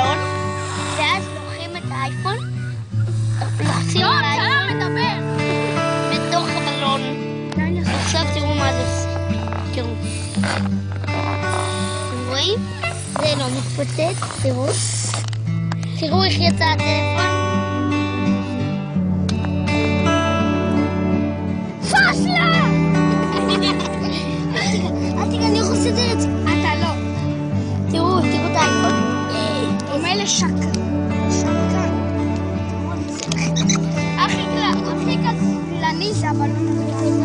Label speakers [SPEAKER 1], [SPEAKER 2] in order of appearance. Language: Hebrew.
[SPEAKER 1] בלון, ואז לוקחים את האייפון, לוחצים על האייפון בתוך הבלון. עכשיו תראו מה זה עושה. תראו. אתם רואים? זה לא מתפוצץ, תראו. תראו איך יצא הטלפון. פשלה! אל תיגע, אני יכול לסדר את זה. אתה לא. תראו את האייפון. דומה לשקה. הכי קלני זה הבלון הזה.